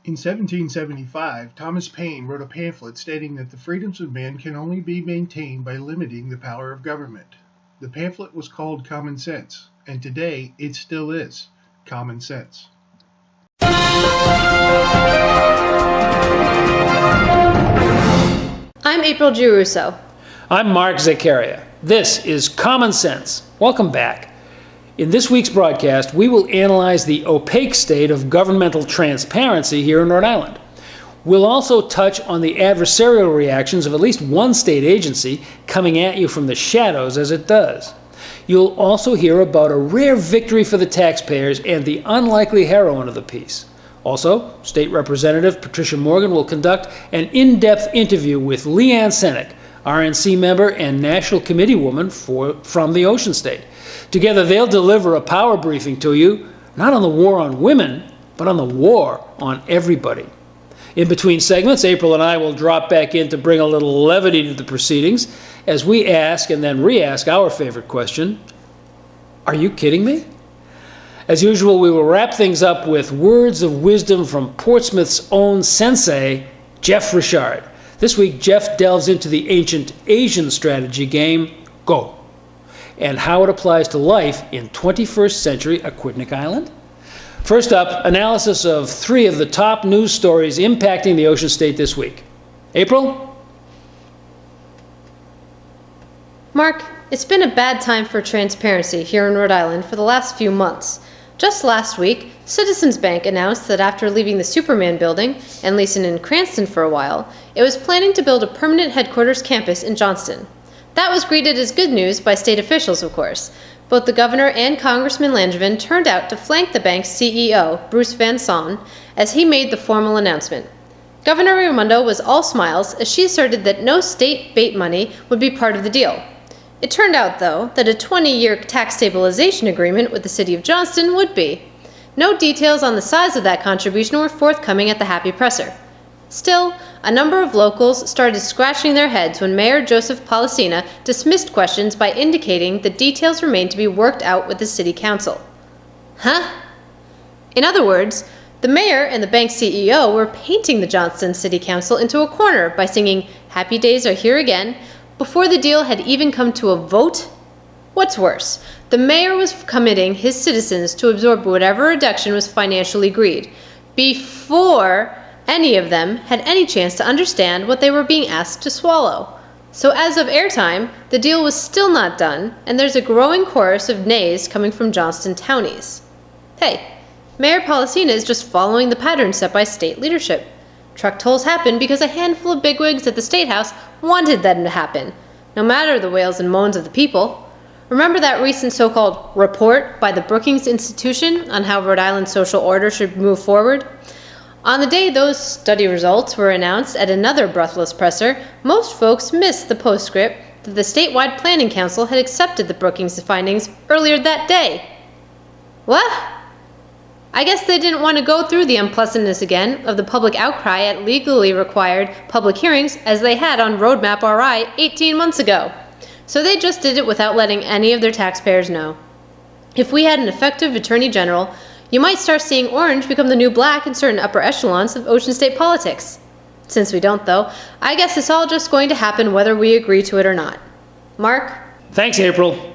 In 1775, Thomas Paine wrote a pamphlet stating that the freedoms of men can only be maintained by limiting the power of government. The pamphlet was called Common Sense, and today it still is common sense. I'm April Giarrusso. I'm Mark Zaccaria. This is Common Sense. Welcome back. In this week's broadcast, we will analyze the opaque state of governmental transparency here in Rhode Island. We'll also touch on the adversarial reactions of at least one state agency coming at you from the shadows as it does. You'll also hear about a rare victory for the taxpayers and the unlikely heroine of the piece. Also, State Representative Patricia Morgan will conduct an in-depth interview with Leanne Senniok, RNC member and National Committeewoman from the Ocean State. Together, they'll deliver a power briefing to you, not on the war on women, but on the war on everybody. In between segments, April and I will drop back in to bring a little levity to the proceedings as we ask and then re-ask our favorite question, are you kidding me? As usual, we will wrap things up with words of wisdom from Portsmouth's own sensei, Jeff Richard. This week, Jeff delves into the ancient Asian strategy game, Go, and how it applies to life in 21st century Aquidneck Island. First up, analysis of three of the top news stories impacting the Ocean State this week. April? Mark, it's been a bad time for transparency here in Rhode Island for the last few months. Just last week, Citizens Bank announced that after leaving the Superman building and leasing in Cranston for a while, it was planning to build a permanent headquarters campus in Johnston. That was greeted as good news by state officials, of course. Both the governor and Congressman Langevin turned out to flank the bank's CEO, Bruce Van Saun, as he made the formal announcement. Governor Raimondo was all smiles as she asserted that no state bait money would be part of the deal. It turned out, though, that a 20-year tax stabilization agreement with the city of Johnston would be. No details on the size of that contribution were forthcoming at the Happy Presser. Still, a number of locals started scratching their heads when Mayor Joseph Policina dismissed questions by indicating the details remained to be worked out with the city council. Huh? In other words, the mayor and the bank CEO were painting the Johnston City Council into a corner by singing "Happy Days Are Here Again" before the deal had even come to a vote. What's worse, the mayor was committing his citizens to absorb whatever reduction was financially agreed before any of them had any chance to understand what they were being asked to swallow. So as of airtime, the deal was still not done, and there's a growing chorus of nays coming from Johnston townies. Hey, Mayor Policina is just following the pattern set by state leadership. Truck tolls happened because a handful of bigwigs at the State House wanted them to happen, no matter the wails and moans of the people. Remember that recent so-called report by the Brookings Institution on how Rhode Island's social order should move forward? On the day those study results were announced at another breathless presser, most folks missed the postscript that the statewide planning council had accepted the Brookings findings earlier that day. What? I guess they didn't want to go through the unpleasantness again of the public outcry at legally required public hearings as they had on Roadmap RI 18 months ago. So they just did it without letting any of their taxpayers know. If we had an effective attorney general, you might start seeing orange become the new black in certain upper echelons of Ocean State politics. Since we don't, though, I guess it's all just going to happen whether we agree to it or not. Mark? Thanks, April.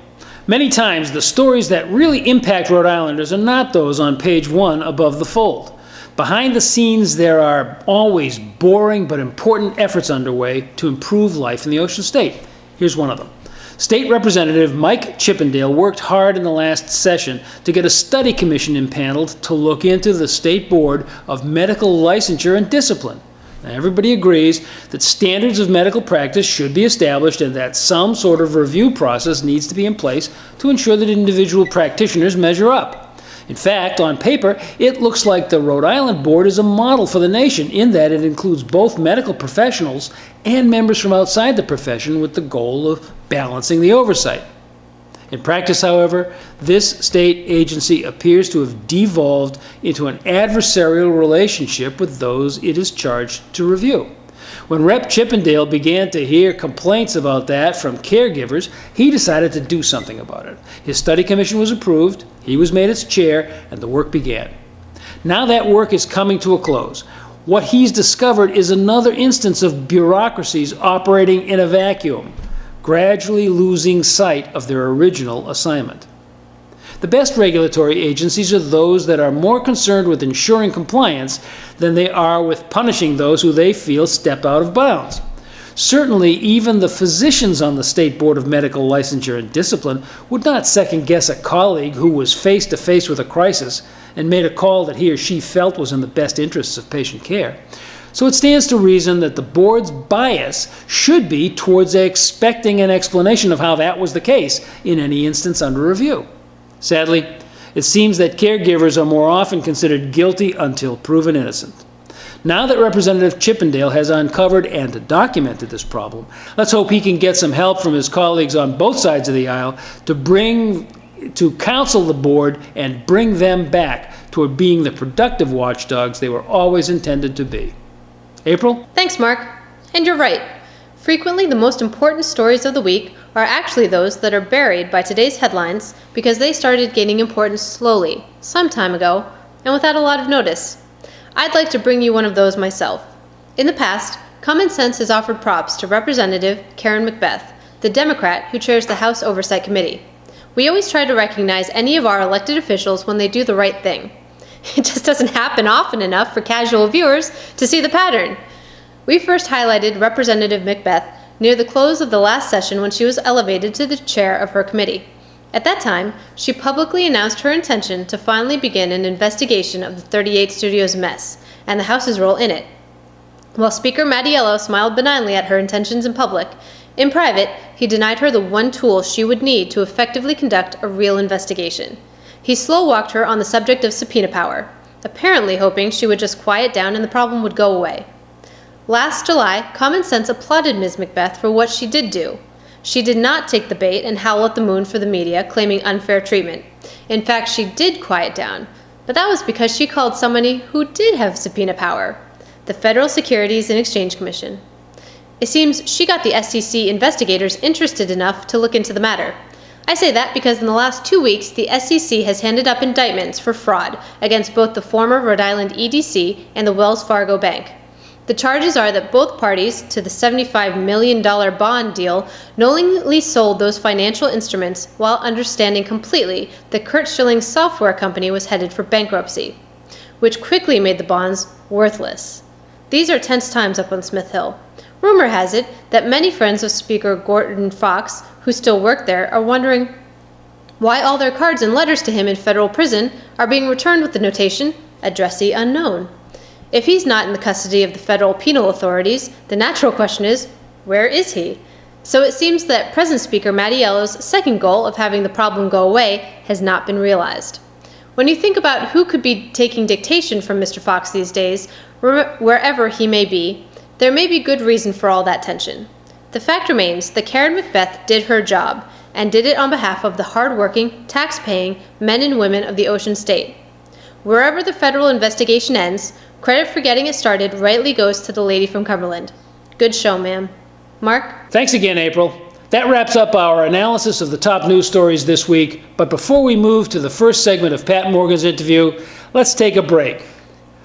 Many times, the stories that really impact Rhode Islanders are not those on page 1 above the fold. Behind the scenes, there are always boring but important efforts underway to improve life in the Ocean State. Here's one of them. State Representative Mike Chippendale worked hard in the last session to get a study commission impaneled to look into the State Board of Medical Licensure and Discipline. Now, everybody agrees that standards of medical practice should be established and that some sort of review process needs to be in place to ensure that individual practitioners measure up. In fact, on paper, it looks like the Rhode Island Board is a model for the nation in that it includes both medical professionals and members from outside the profession with the goal of balancing the oversight. In practice, however, this state agency appears to have devolved into an adversarial relationship with those it is charged to review. When Rep. Chippendale began to hear complaints about that from caregivers, he decided to do something about it. His study commission was approved, he was made its chair, and the work began. Now that work is coming to a close. What he's discovered is another instance of bureaucracies operating in a vacuum, gradually losing sight of their original assignment. The best regulatory agencies are those that are more concerned with ensuring compliance than they are with punishing those who they feel step out of bounds. Certainly, even the physicians on the State Board of Medical Licensure and Discipline would not second-guess a colleague who was face-to-face with a crisis and made a call that he or she felt was in the best interests of patient care. So it stands to reason that the board's bias should be towards expecting an explanation of how that was the case in any instance under review. Sadly, it seems that caregivers are more often considered guilty until proven innocent. Now that Representative Chippendale has uncovered and documented this problem, let's hope he can get some help from his colleagues on both sides of the aisle to counsel the board and bring them back toward being the productive watchdogs they were always intended to be. April? Thanks, Mark. And you're right. Frequently, the most important stories of the week are actually those that are buried by today's headlines because they started gaining importance slowly, some time ago, and without a lot of notice. I'd like to bring you one of those myself. In the past, Common Sense has offered props to Representative Karen McBeth, the Democrat who chairs the House Oversight Committee. We always try to recognize any of our elected officials when they do the right thing. It just doesn't happen often enough for casual viewers to see the pattern. We first highlighted Representative McBeth near the close of the last session when she was elevated to the chair of her committee. At that time, she publicly announced her intention to finally begin an investigation of the 38 Studios mess and the House's role in it. While Speaker Mattiello smiled benignly at her intentions in public, in private, he denied her the one tool she would need to effectively conduct a real investigation. He slow-walked her on the subject of subpoena power, apparently hoping she would just quiet down and the problem would go away. Last July, Common Sense applauded Ms. McBeth for what she did do. She did not take the bait and howl at the moon for the media, claiming unfair treatment. In fact, she did quiet down, but that was because she called somebody who did have subpoena power, the Federal Securities and Exchange Commission. It seems she got the SEC investigators interested enough to look into the matter. I say that because in the last 2 weeks, the SEC has handed up indictments for fraud against both the former Rhode Island EDC and the Wells Fargo Bank. The charges are that both parties to the $75 million bond deal knowingly sold those financial instruments while understanding completely that Curt Schilling's software company was headed for bankruptcy, which quickly made the bonds worthless. These are tense times up on Smith Hill. Rumor has it that many friends of Speaker Gordon Fox, who still work there, are wondering why all their cards and letters to him in federal prison are being returned with the notation, addressee unknown. If he's not in the custody of the federal penal authorities, the natural question is, where is he? So it seems that present Speaker Mattiello's second goal of having the problem go away has not been realized. When you think about who could be taking dictation from Mr. Fox these days, wherever he may be, there may be good reason for all that tension. The fact remains that Karen McBeth did her job, and did it on behalf of the hard-working, tax-paying men and women of the Ocean State. Wherever the federal investigation ends, credit for getting it started rightly goes to the lady from Cumberland. Good show, ma'am. Mark? Thanks again, April. That wraps up our analysis of the top news stories this week. But before we move to the first segment of Pat Morgan's interview, let's take a break.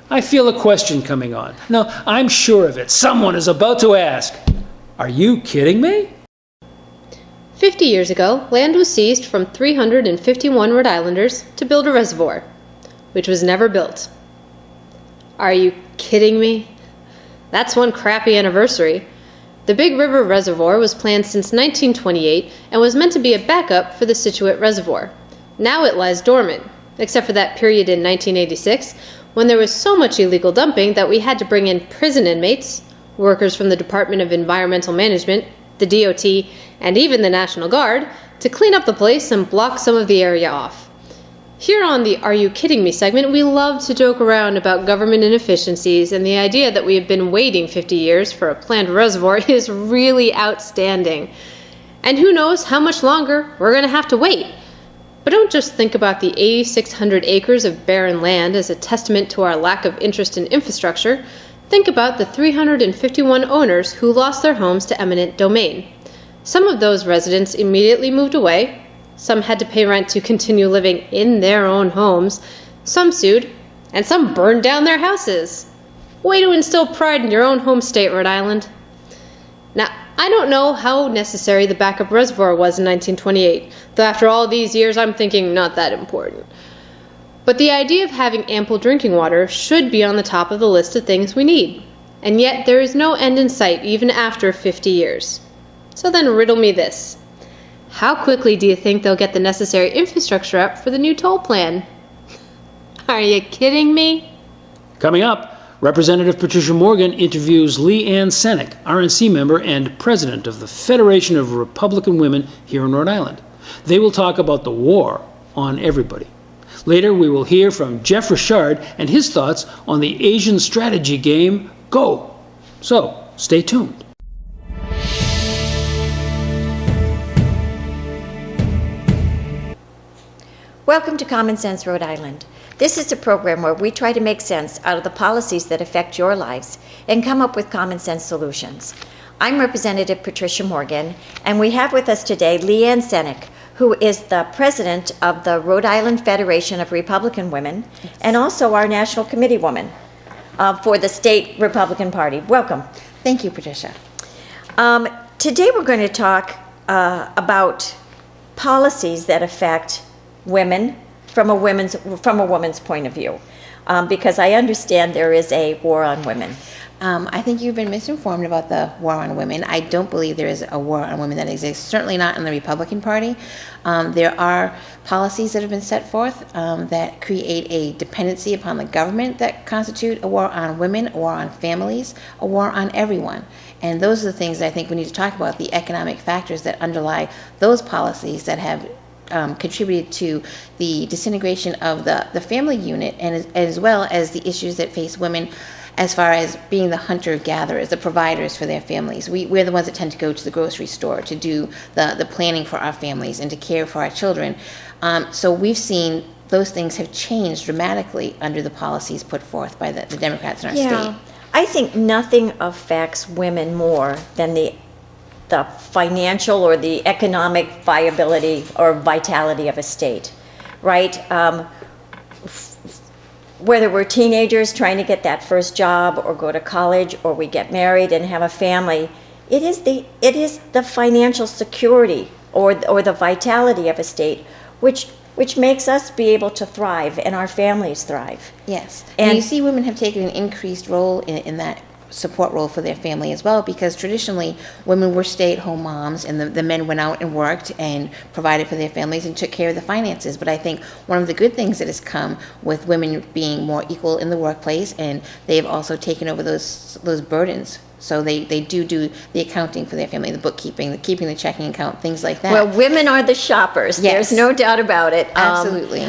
I feel a question coming on. No, I'm sure of it. Someone is about to ask, are you kidding me? 50 years ago, land was seized from 351 Rhode Islanders to build a reservoir, which was never built. Are you kidding me? That's one crappy anniversary. The Big River Reservoir was planned since 1928 and was meant to be a backup for the Scituate Reservoir. Now it lies dormant, except for that period in 1986 when there was so much illegal dumping that we had to bring in prison inmates, workers from the Department of Environmental Management, the DOT, and even the National Guard to clean up the place and block some of the area off. Here on the Are You Kidding Me segment, we love to joke around about government inefficiencies, and the idea that we have been waiting 50 years for a planned reservoir is really outstanding. And who knows how much longer we're going to have to wait. But don't just think about the 8,600 acres of barren land as a testament to our lack of interest in infrastructure. Think about the 351 owners who lost their homes to eminent domain. Some of those residents immediately moved away. Some had to pay rent to continue living in their own homes. Some sued, and some burned down their houses. Way to instill pride in your own home state, Rhode Island. Now, I don't know how necessary the backup reservoir was in 1928, though after all these years I'm thinking not that important. But the idea of having ample drinking water should be on the top of the list of things we need. And yet there is no end in sight even after 50 years. So then riddle me this. How quickly do you think they'll get the necessary infrastructure up for the new toll plan? Are you kidding me? Coming up, Representative Patricia Morgan interviews Leanne Senniok, RNC member and president of the Federation of Republican Women here in Rhode Island. They will talk about the war on everybody. Later, we will hear from Jeff Richard and his thoughts on the Asian strategy game Go. So, stay tuned. Welcome to Common Sense Rhode Island. This is a program where we try to make sense out of the policies that affect your lives and come up with common sense solutions. I'm Representative Patricia Morgan, and we have with us today Leanne Senniok, who is the president of the Rhode Island Federation of Republican Women and also our national committeewoman for the state Republican Party. Welcome. Thank you, Patricia. Today we're going to talk about policies that affect women from a woman's point of view, because I understand there is a war on women. I think you've been misinformed about the war on women. I don't believe there is a war on women that exists, certainly not in the Republican Party. There are policies that have been set forth that create a dependency upon the government that constitute a war on women, a war on families, a war on everyone. And those are the things that I think we need to talk about, the economic factors that underlie those policies that have contributed to the disintegration of the family unit, and as well as the issues that face women as far as being the hunter-gatherers, the providers for their families. We're the ones that tend to go to the grocery store to do the planning for our families and to care for our children. So we've seen those things have changed dramatically under the policies put forth by the Democrats in our state. I think nothing affects women more than the financial or the economic viability or vitality of a state, right? Whether we're teenagers trying to get that first job or go to college or we get married and have a family, it is the financial security or the vitality of a state which makes us be able to thrive and our families thrive. Yes, and you see women have taken an increased role in that support role for their family as well, because traditionally women were stay-at-home moms and the men went out and worked and provided for their families and took care of the finances. But I think one of the good things that has come with women being more equal in the workplace, and they've also taken over those burdens. So they do the accounting for their family, the bookkeeping, keeping the checking account, things like that. Well, women are the shoppers. Yes. There's no doubt about it. Absolutely.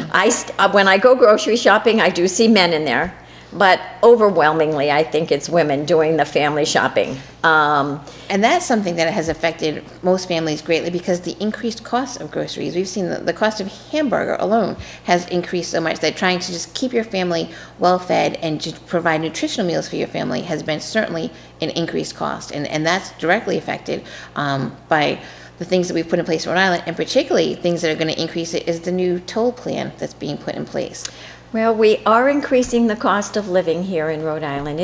When I go grocery shopping, I do see men in there. But overwhelmingly, I think it's women doing the family shopping. And that's something that has affected most families greatly, because the increased cost of groceries. We've seen the cost of hamburger alone has increased so much that trying to just keep your family well fed and to provide nutritional meals for your family has been certainly an increased cost. And that's directly affected by the things that we've put in place in Rhode Island, and particularly things that are going to increase it is the new toll plan that's being put in place. Well, we are increasing the cost of living here in Rhode Island.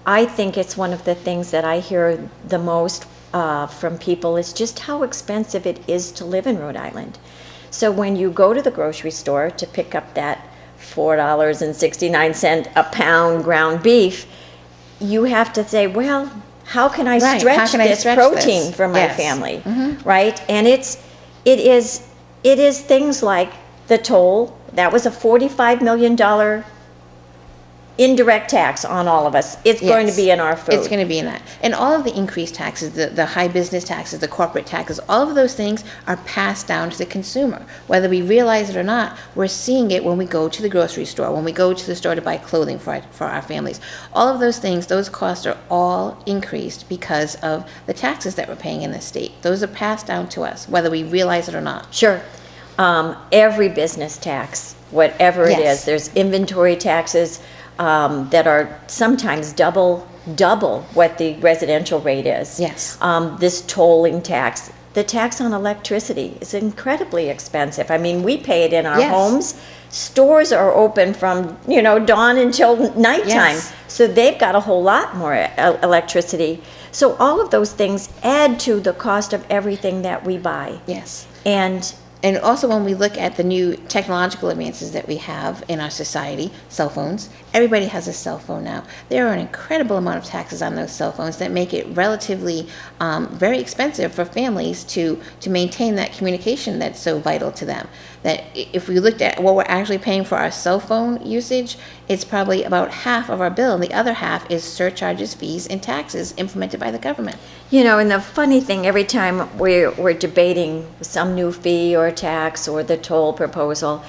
I think it's one of the things that I hear the most from people is just how expensive it is to live in Rhode Island. So when you go to the grocery store to pick up that $4.69 a pound ground beef, you have to say, well, how can I stretch this protein for my family, right? And it is things like the toll. That was a $45 million indirect tax on all of us. It's going to be in our food. It's going to be in that. And all of the increased taxes, the high business taxes, the corporate taxes, all of those things are passed down to the consumer. Whether we realize it or not, we're seeing it when we go to the grocery store, when we go to the store to buy clothing for our families. All of those things, those costs are all increased because of the taxes that we're paying in the state. Those are passed down to us, whether we realize it or not. Sure. Every business tax, whatever it is, there's inventory taxes that are sometimes double what the residential rate is. Yes. This tolling tax, the tax on electricity is incredibly expensive. I mean, we pay it in our Yes. homes. Stores are open from, dawn until nighttime. Yes. So they've got a whole lot more electricity. So all of those things add to the cost of everything that we buy. Yes. And also when we look at the new technological advances that we have in our society, cell phones, everybody has a cell phone now. There are an incredible amount of taxes on those cell phones that make it relatively very expensive for families to maintain that communication that's so vital to them. That if we looked at what we're actually paying for our cell phone usage, it's probably about half of our bill. The other half is surcharges, fees, and taxes implemented by the government. and the funny thing, every time we're debating some new fee or tax or the toll proposal,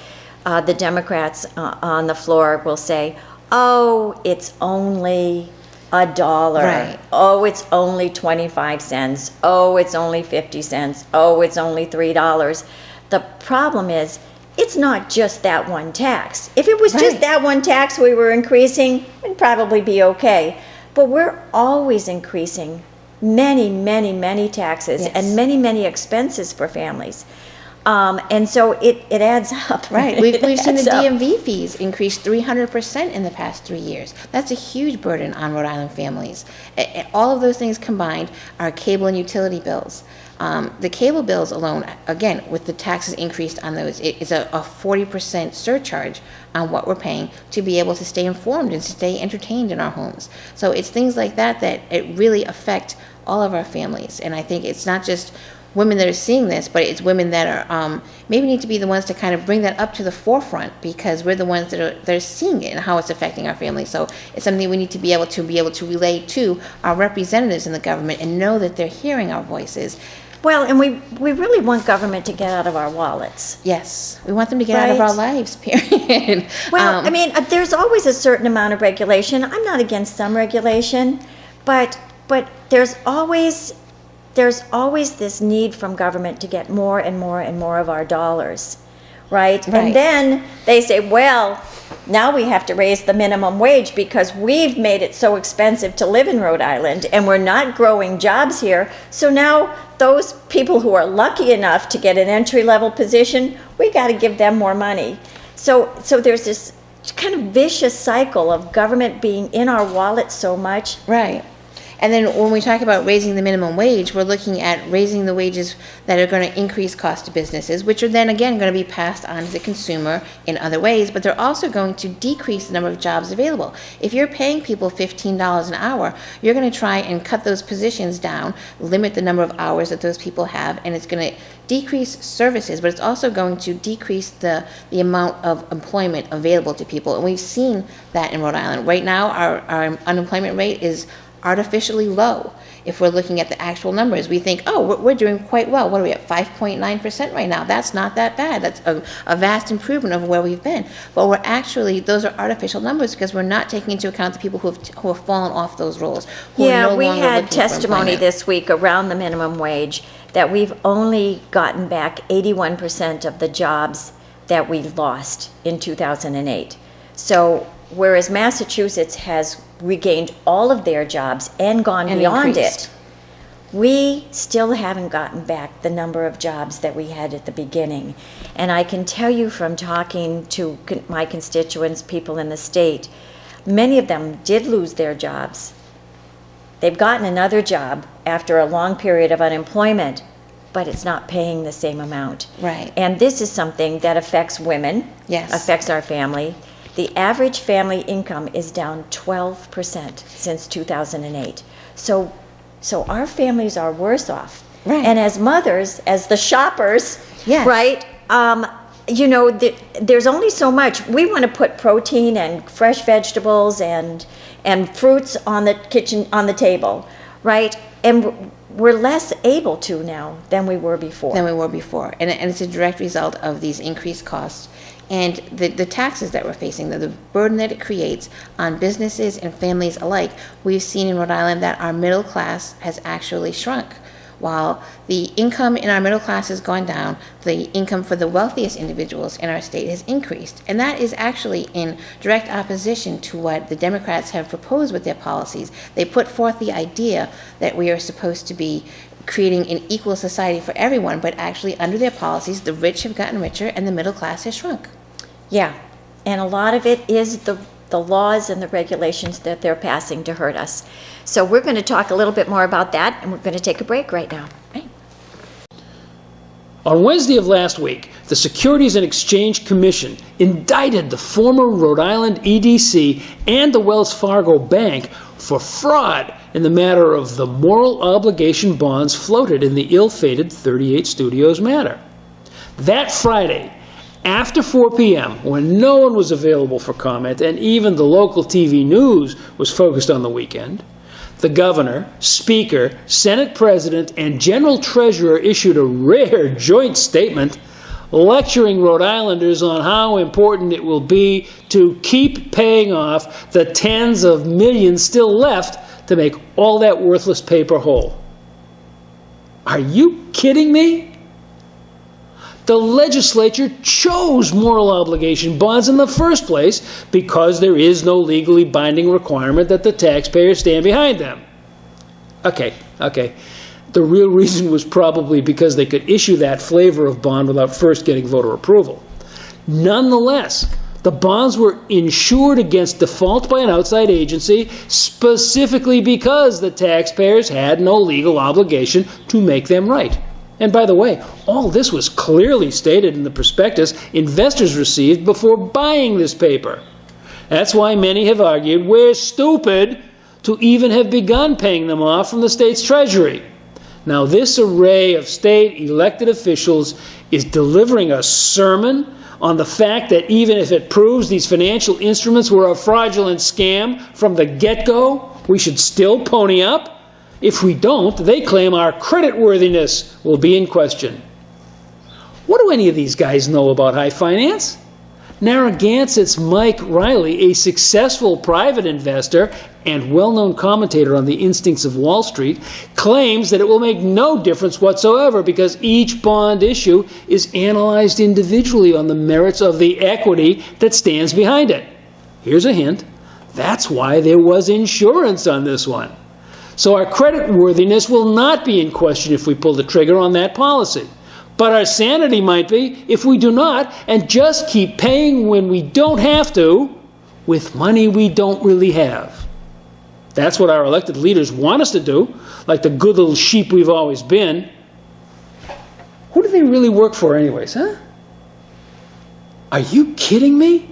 the Democrats on the floor will say, "Oh, it's only $1. Right. Oh, it's only 25 cents. Oh, it's only 50 cents. Oh, it's only $3." The problem is, it's not just that one tax. If it was just Right. that one tax we were increasing, it'd probably be okay. But we're always increasing many, many, many taxes Yes. and many, many expenses for families. And so it adds up. Right. It We've seen the adds up. DMV fees increase 300% in the past 3 years. That's a huge burden on Rhode Island families. All of those things combined are cable and utility bills. The cable bills alone, again, with the taxes increased on those, it is a 40% surcharge on what we're paying to be able to stay informed and stay entertained in our homes. So it's things like that it really affect all of our families. And I think it's not just women that are seeing this, but it's women that are maybe need to be the ones to kind of bring that up to the forefront, because we're the ones that are seeing it and how it's affecting our families. So it's something we need to be able to relay to our representatives in the government and know that they're hearing our voices. Well, and we really want government to get out of our wallets. Yes, we want them to get out of Right. our lives, period. Well, I mean, there's always a certain amount of regulation. I'm not against some regulation, but there's always this need from government to get more and more and more of our dollars, right? Right. And then they say, well, now we have to raise the minimum wage because we've made it so expensive to live in Rhode Island and we're not growing jobs here. So now those people who are lucky enough to get an entry-level position, we got to give them more money. So there's this kind of vicious cycle of government being in our wallet so much. Right. And then when we talk about raising the minimum wage, we're looking at raising the wages that are going to increase cost to businesses, which are then again going to be passed on to the consumer in other ways, but they're also going to decrease the number of jobs available. If you're paying people $15 an hour, you're going to try and cut those positions down, limit the number of hours that those people have, and it's going to decrease services, but it's also going to decrease the amount of employment available to people. And we've seen that in Rhode Island. Right now, our unemployment rate is artificially low. If we're looking at the actual numbers, we think, oh, we're doing quite well. What are we at, 5.9% right now? That's not that bad. That's a vast improvement over where we've been. But we're actually, those are artificial numbers because we're not taking into account the people who have fallen off those roles. We had testimony this week around the minimum wage that we've only gotten back 81% of the jobs that we lost in 2008. So whereas Massachusetts has regained all of their jobs and gone beyond increased. it, we still haven't gotten back the number of jobs that we had at the beginning. And I can tell you from talking to my constituents, people in the state, many of them did lose their jobs. They've gotten another job after a long period of unemployment, but it's not paying the same amount. Right. And this is something that affects women, Yes. affects our family. The average family income is down 12% since 2008. So our families are worse off. Right. And as mothers, as the shoppers, Yes. right? There's only so much. We want to put protein and fresh vegetables and fruits on the table, right? And we're less able to now than we were before. And it's a direct result of these increased costs and the taxes that we're facing, the burden that it creates on businesses and families alike. We've seen in Rhode Island that our middle class has actually shrunk. While the income in our middle class has gone down, the income for the wealthiest individuals in our state has increased. And that is actually in direct opposition to what the Democrats have proposed with their policies. They put forth the idea that we are supposed to be creating an equal society for everyone, but actually under their policies, the rich have gotten richer and the middle class has shrunk. Yeah, and a lot of it is the laws and the regulations that they're passing to hurt us. So we're going to talk a little bit more about that, and we're going to take a break right now. Right? On Wednesday of last week, the Securities and Exchange Commission indicted the former Rhode Island EDC and the Wells Fargo Bank for fraud in the matter of the moral obligation bonds floated in the ill-fated 38 Studios matter. That Friday, after 4 p.m., when no one was available for comment and even the local TV news was focused on the weekend, the governor, speaker, Senate president, and general treasurer issued a rare joint statement lecturing Rhode Islanders on how important it will be to keep paying off the tens of millions still left to make all that worthless paper whole. Are you kidding me? The legislature chose moral obligation bonds in the first place because there is no legally binding requirement that the taxpayers stand behind them. Okay. The real reason was probably because they could issue that flavor of bond without first getting voter approval. Nonetheless, the bonds were insured against default by an outside agency specifically because the taxpayers had no legal obligation to make them right. And by the way, all this was clearly stated in the prospectus investors received before buying this paper. That's why many have argued we're stupid to even have begun paying them off from the state's treasury. Now, this array of state elected officials is delivering a sermon on the fact that even if it proves these financial instruments were a fraudulent scam from the get-go, we should still pony up. If we don't, they claim our creditworthiness will be in question. What do any of these guys know about high finance? Narragansett's Mike Riley, a successful private investor and well-known commentator on the instincts of Wall Street, claims that it will make no difference whatsoever because each bond issue is analyzed individually on the merits of the equity that stands behind it. Here's a hint. That's why there was insurance on this one. So our creditworthiness will not be in question if we pull the trigger on that policy. But our sanity might be if we do not and just keep paying when we don't have to with money we don't really have. That's what our elected leaders want us to do, like the good little sheep we've always been. Who do they really work for anyways, huh? Are you kidding me?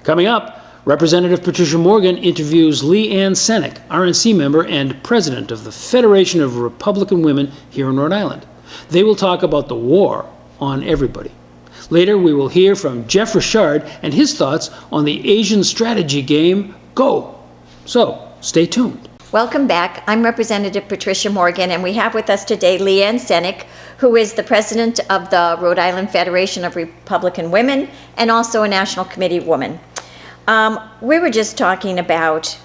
Coming up, Representative Patricia Morgan interviews Leanne Senniok, RNC member and president of the Federation of Republican Women here in Rhode Island. They will talk about the war on everybody. Later, we will hear from Jeff Richard and his thoughts on the Asian strategy game, Go. So, stay tuned. Welcome back. I'm Representative Patricia Morgan, and we have with us today Leanne Senniok, who is the president of the Rhode Island Federation of Republican Women and also a National Committeewoman. We were just talking about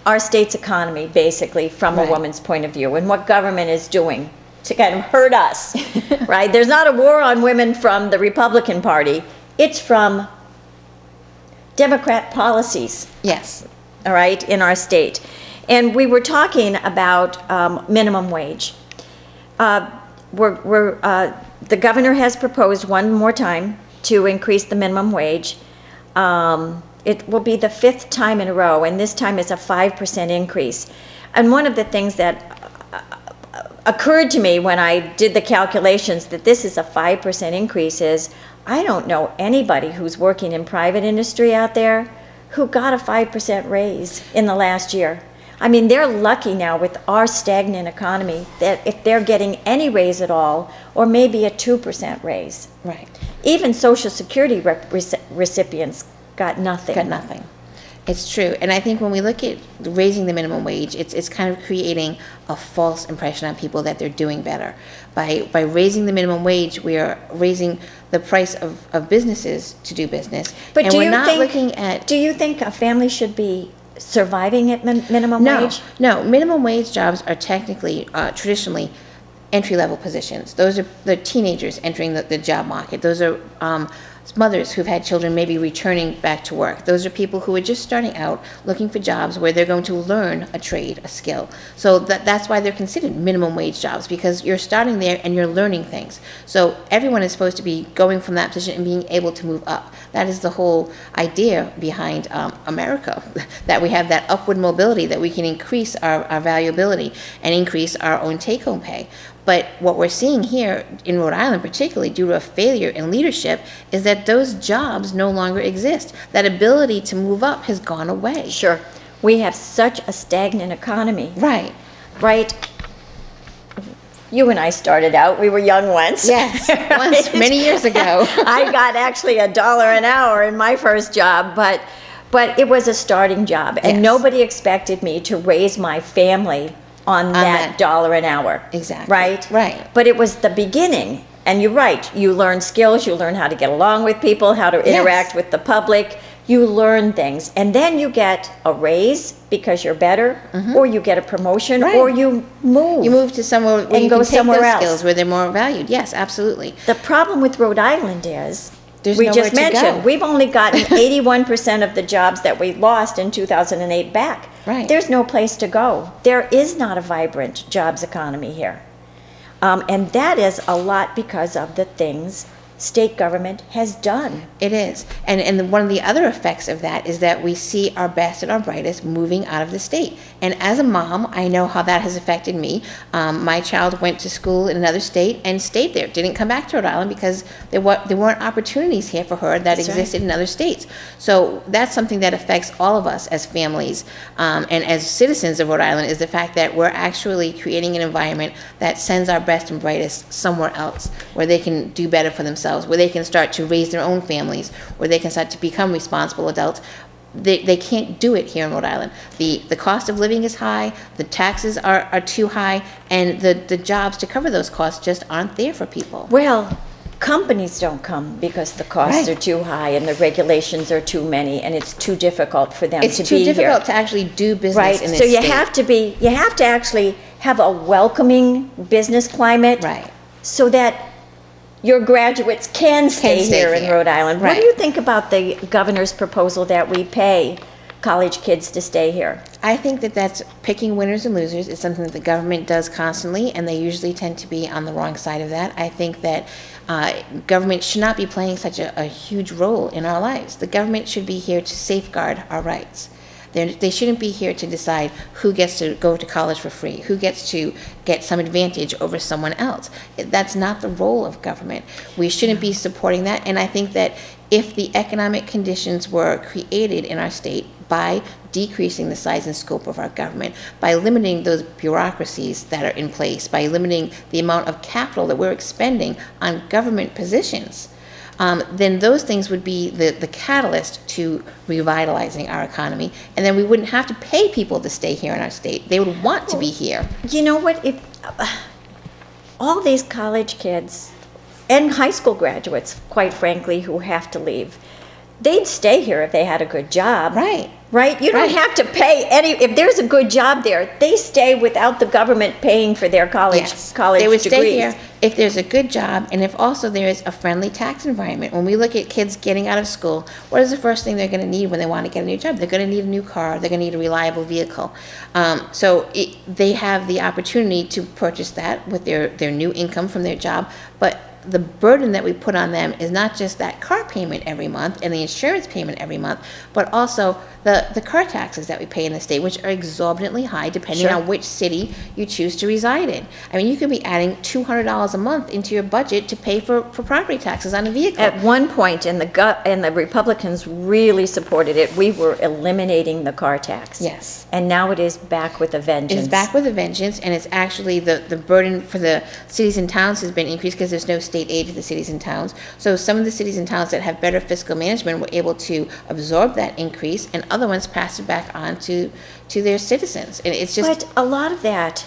our state's economy, basically, from a woman's point of view, and what government is doing to kind of hurt us, right? There's not a war on women from the Republican Party. It's from Democrat policies. Yes. All right, in our state. And we were talking about minimum wage. The governor has proposed one more time to increase the minimum wage. It will be the 5th time in a row, and this time it's a 5% increase. And one of the things that occurred to me when I did the calculations that this is a 5% increase is I don't know anybody who's working in private industry out there who got a 5% raise in the last year. I mean, they're lucky now with our stagnant economy that if they're getting any raise at all, or maybe a 2% raise. Right. Even Social Security recipients got nothing. Got nothing. It's true. And I think when we look at raising the minimum wage, it's kind of creating a false impression on people that they're doing better. By raising the minimum wage, we are raising the price of businesses to do business. But and do we're you not think, looking at... Do you think a family should be surviving at minimum wage? No, minimum wage jobs are technically, traditionally, entry-level positions. Those are the teenagers entering the job market. Those are mothers who've had children maybe returning back to work. Those are people who are just starting out looking for jobs where they're going to learn a trade, a skill. So that's why they're considered minimum wage jobs, because you're starting there and you're learning things. So everyone is supposed to be going from that position and being able to move up. That is the whole idea behind America, that we have that upward mobility, that we can increase our valuability and increase our own take-home pay. But what we're seeing here in Rhode Island, particularly due to a failure in leadership, is that those jobs no longer exist. That ability to move up has gone away. Sure. We have such a stagnant economy. Right. Right? You and I started out, we were young once. Yes, right? once, many years ago. I got actually $1 an hour in my first job, but it was a starting job. And Yes. nobody expected me to raise my family on that $1 an hour. Exactly. Right? Right. But it was the beginning. And you're right. You learn skills. You learn how to get along with people, how to interact with the public. You learn things. And then you get a raise because you're better, or you get a promotion, or you move. You move to somewhere where and you go can take somewhere those else. skills where they're more valued. Yes, absolutely. The problem with Rhode Island is, There's we nowhere just to mentioned, go. we've only gotten 81% of the jobs that we lost in 2008 back. Right. There's no place to go. There is not a vibrant jobs economy here. And that is a lot because of the things state government has done. It is. And one of the other effects of that is that we see our best and our brightest moving out of the state. And as a mom, I know how that has affected me. My child went to school in another state and stayed there, didn't come back to Rhode Island because there weren't opportunities here for her that existed in other states. So that's something that affects all of us as families and as citizens of Rhode Island, is the fact that we're actually creating an environment that sends our best and brightest somewhere else, where they can do better for themselves, where they can start to raise their own families, where they can start to become responsible adults. They can't do it here in Rhode Island. The cost of living is high, the taxes are too high, and the jobs to cover those costs just aren't there for people. Well, companies don't come because the costs are too high and the regulations are too many, and it's too difficult for them to be here. It's too difficult to actually do business in this state. So you have to actually have a welcoming business climate, so that your graduates can stay here in Rhode Island. What do you think about the governor's proposal that we pay college kids to stay here? I think that that's picking winners and losers. It's something that the government does constantly, and they usually tend to be on the wrong side of that. I think that government should not be playing such a huge role in our lives. The government should be here to safeguard our rights. They shouldn't be here to decide who gets to go to college for free, who gets to get some advantage over someone else. That's not the role of government. We shouldn't be supporting that. And I think that if the economic conditions were created in our state by decreasing the size and scope of our government, by limiting those bureaucracies that are in place, by limiting the amount of capital that we're expending on government positions, then those things would be the catalyst to revitalizing our economy, and then we wouldn't have to pay people to stay here in our state. They would want to be here. You know what? If all these college kids and high school graduates, quite frankly, who have to leave, they'd stay here if they had a good job. Right? You don't have to pay if there's a good job there, they stay without the government paying for their college They would degrees. stay here if there's a good job, and if also there is a friendly tax environment. When we look at kids getting out of school, what is the first thing they're going to need when they want to get a new job? They're going to need a new car. They're going to need a reliable vehicle. They have the opportunity to purchase that with their new income from their job, but the burden that we put on them is not just that car payment every month and the insurance payment every month, but also the car taxes that we pay in the state, which are exorbitantly high depending on which city you choose to reside in. I mean, you could be adding $200 a month into your budget to pay for property taxes on a vehicle. At one point, and the Republicans really supported it, we were eliminating the car tax. Yes. And now it is back with a vengeance. It's back with a vengeance, and it's actually the burden for the cities and towns has been increased because there's no state aid to the cities and towns. So some of the cities and towns that have better fiscal management were able to absorb that increase, and other ones pass it back on to their citizens. And it's just. But a lot of that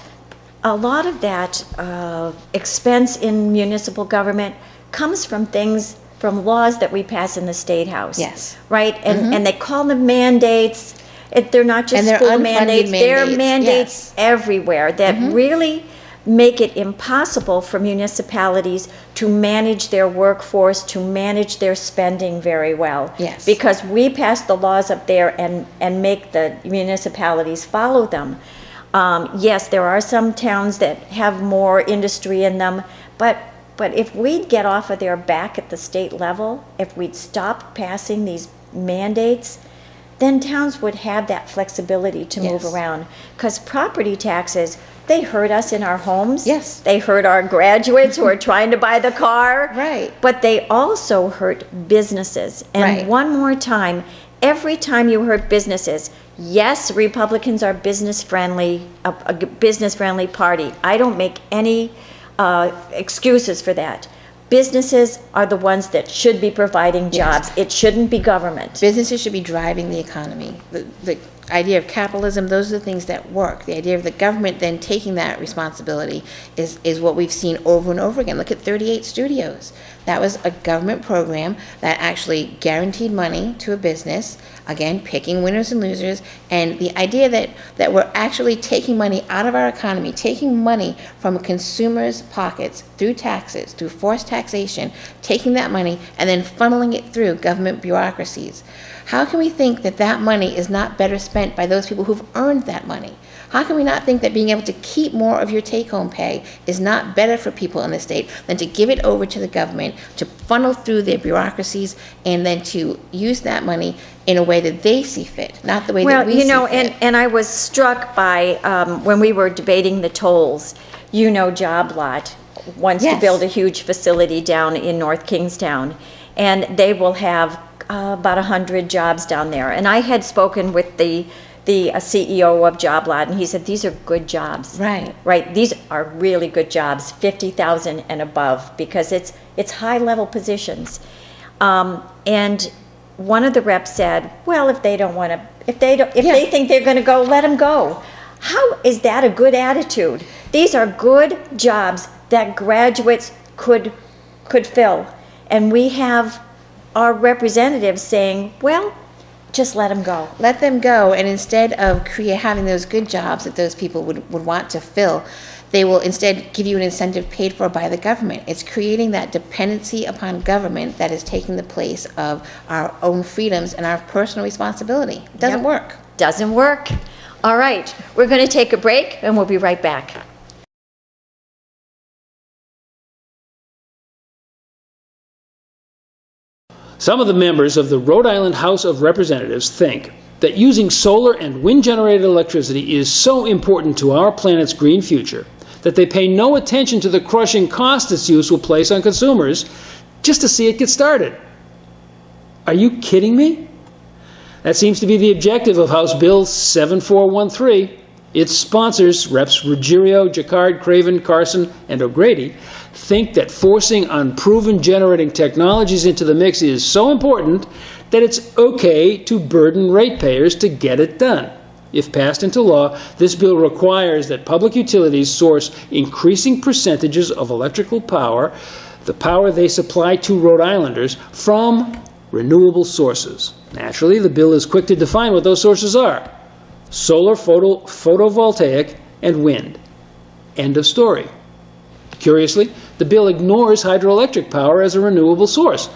expense in municipal government comes from laws that we pass in the State House. Yes. Right? And they call them mandates. They're not just And they're school unfunded mandates. They're mandates, mandates everywhere that really make it impossible for municipalities to manage their workforce, to manage their spending very well. Yes. Because we pass the laws up there and make the municipalities follow them. Yes, there are some towns that have more industry in them, but if we'd get off of their back at the state level, if we'd stop passing these mandates, then towns would have that flexibility to move Yes. around. Because property taxes, they hurt us in our homes. Yes. They hurt our graduates who are trying to buy the car. Right. But they also hurt businesses. And Right. one more time, every time you hurt businesses, yes, Republicans are business-friendly, a business-friendly party. I don't make any excuses for that. Businesses are the ones that should be providing jobs. It shouldn't be government. Businesses should be driving the economy. The idea of capitalism, those are the things that work. The idea of the government then taking that responsibility is what we've seen over and over again. Look at 38 Studios. That was a government program that actually guaranteed money to a business, again, picking winners and losers, and the idea that we're actually taking money out of our economy, taking money from consumers' pockets through taxes, through forced taxation, taking that money and then funneling it through government bureaucracies. How can we think that that money is not better spent by those people who've earned that money? How can we not think that being able to keep more of your take-home pay is not better for people in the state than to give it over to the government, to funnel through their bureaucracies, and then to use that money in a way that they see fit, not the way that we see fit? And I was struck by, when we were debating the tolls, Job Lot wants to Yes. build a huge facility down in North Kingstown, and they will have about 100 jobs down there. And I had spoken with the CEO of Job Lot, and he said, these are good jobs. Right. Right, these are really good jobs, 50,000 and above, because it's high-level positions. And one of the reps said, well, if they don't want to, if they think they're going to go, let them go. How is that a good attitude? These are good jobs that graduates could fill. And we have our representatives saying, well, just let them go. Let them go, and instead of having those good jobs that those people would want to fill, they will instead give you an incentive paid for by the government. It's creating that dependency upon government that is taking the place of our own freedoms and our personal responsibility. It doesn't work. Doesn't work. All right, we're going to take a break, and we'll be right back. Some of the members of the Rhode Island House of Representatives think that using solar and wind-generated electricity is so important to our planet's green future that they pay no attention to the crushing cost its use will place on consumers just to see it get started. Are you kidding me? That seems to be the objective of House Bill 7413. Its sponsors, Reps. Ruggiero, Jacquard, Craven, Carson, and O'Grady, think that forcing unproven generating technologies into the mix is so important that it's okay to burden ratepayers to get it done. If passed into law, this bill requires that public utilities source increasing percentages of electrical power, the power they supply to Rhode Islanders, from renewable sources. Naturally, the bill is quick to define what those sources are: solar, photovoltaic, and wind. End of story. Curiously, the bill ignores hydroelectric power as a renewable source.